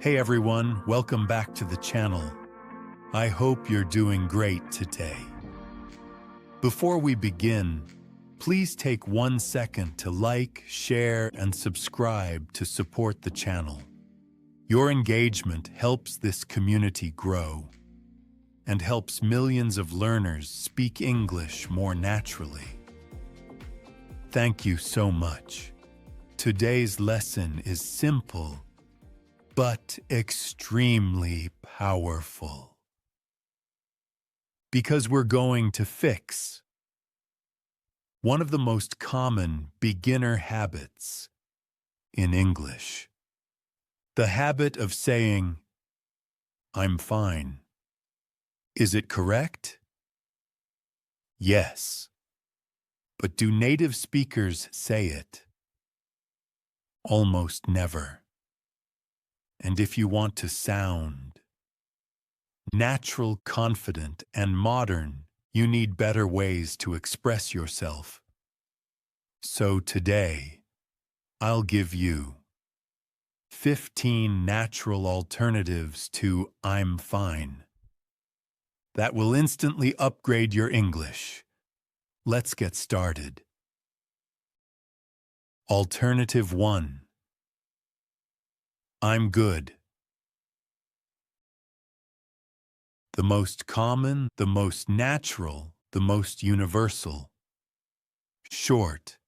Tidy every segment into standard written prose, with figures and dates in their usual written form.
Hey everyone, welcome back to the channel. I hope you're doing great today. Before we begin, please take 1 second to like, share, and subscribe to support the channel. Your engagement helps this community grow and helps millions of learners speak English more naturally. Thank you so much. Today's lesson is simple but extremely powerful. Because we're going to fix one of the most common beginner habits in English. The habit of saying, "I'm fine." Is it correct? Yes. But do native speakers say it? Almost never. And if you want to sound natural, confident, and modern, you need better ways to express yourself. So today, I'll give you 15 natural alternatives to "I'm fine" that will instantly upgrade your English. Let's get started. Alternative 1. I'm good. The most common, the most natural, the most universal. Short,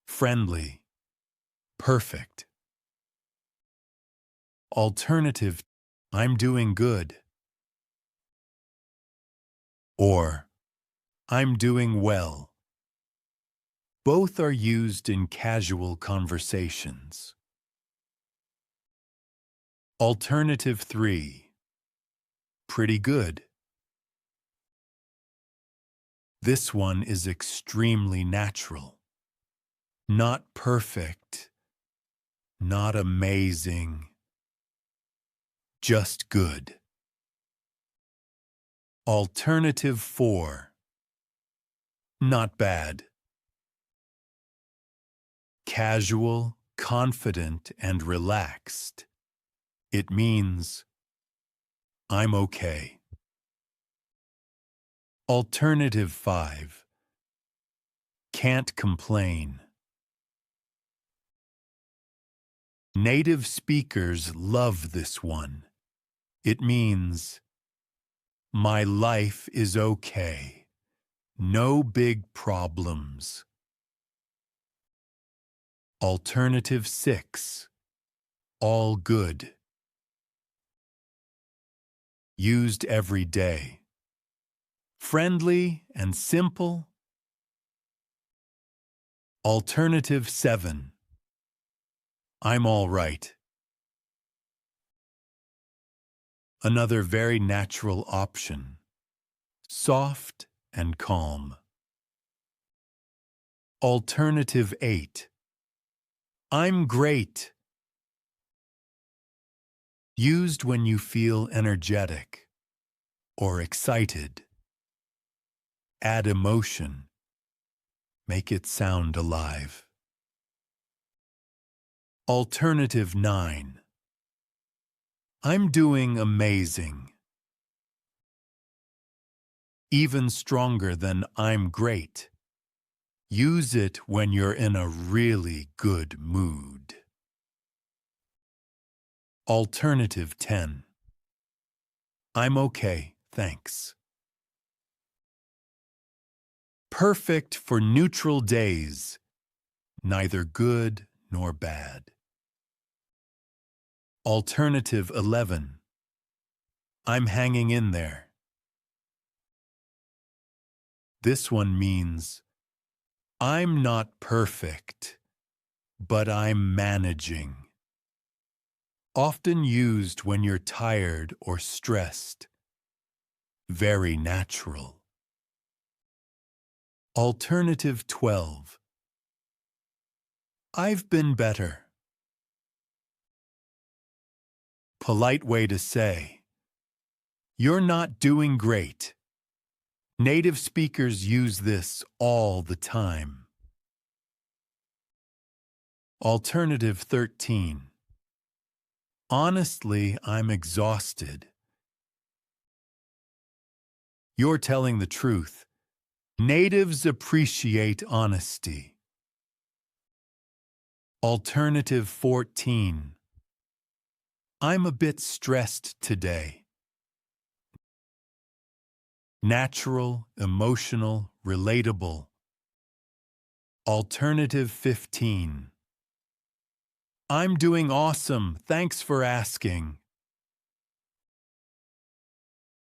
friendly, perfect. Alternative, I'm doing good. Or, I'm doing well. Both are used in casual conversations. Alternative 3. Pretty good. This one is extremely natural. Not perfect, not amazing, just good. Alternative 4. Not bad. Casual, confident, and relaxed. It means, I'm okay. Alternative 5. Can't complain. Native speakers love this one. It means, my life is okay. No big problems. Alternative 6. All good. Used every day. Friendly and simple. Alternative 7. I'm all right. Another very natural option. Soft and calm. Alternative 8. I'm great. Used when you feel energetic or excited. Add emotion. Make it sound alive. Alternative 9. I'm doing amazing. Even stronger than I'm great. Use it when you're in a really good mood. Alternative 10. I'm okay, thanks. Perfect for neutral days, neither good nor bad. Alternative 11. I'm hanging in there. This one means, I'm not perfect, but I'm managing. Often used when you're tired or stressed. Very natural. Alternative 12. I've been better. Polite way to say, you're not doing great. Native speakers use this all the time. Alternative 13. Honestly, I'm exhausted. You're telling the truth. Natives appreciate honesty. Alternative 14. I'm a bit stressed today. Natural, emotional, relatable. Alternative 15. I'm doing awesome, thanks for asking.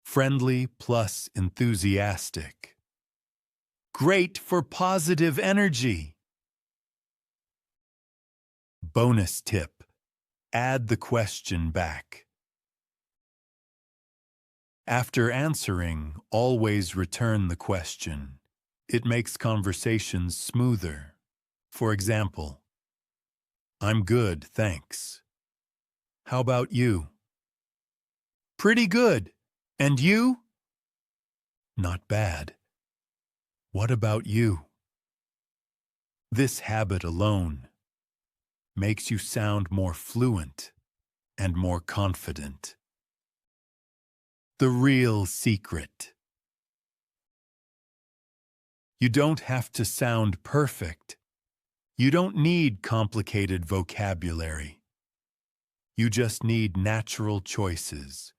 Friendly plus enthusiastic. Great for positive energy. Bonus tip: add the question back. After answering, always return the question. It makes conversations smoother. For example, I'm good, thanks. How about you? Pretty good. And you? Not bad. What about you? This habit alone makes you sound more fluent and more confident. The real secret: you don't have to sound perfect. You don't need complicated vocabulary. You just need natural choices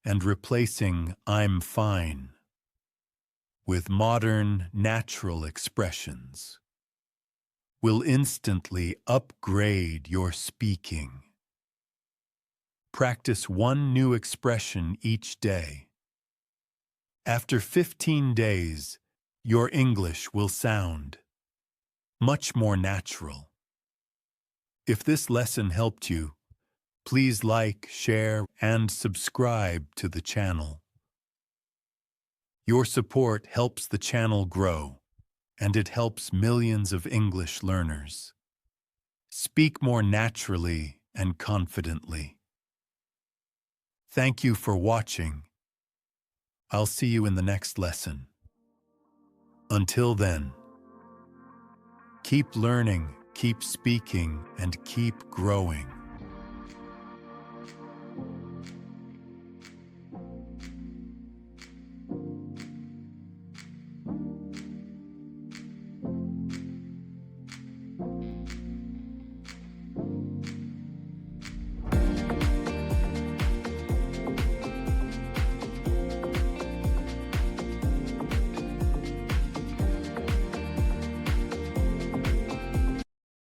and replacing "I'm fine" with modern, natural expressions will instantly upgrade your speaking. Practice one new expression each day. After 15 days, your English will sound much more natural. If this lesson helped you, please like, share, and subscribe to the channel. Your support helps the channel grow, and it helps millions of English learners. Speak more naturally and confidently. Thank you for watching. I'll see you in the next lesson. Until then, keep learning, keep speaking, and keep growing.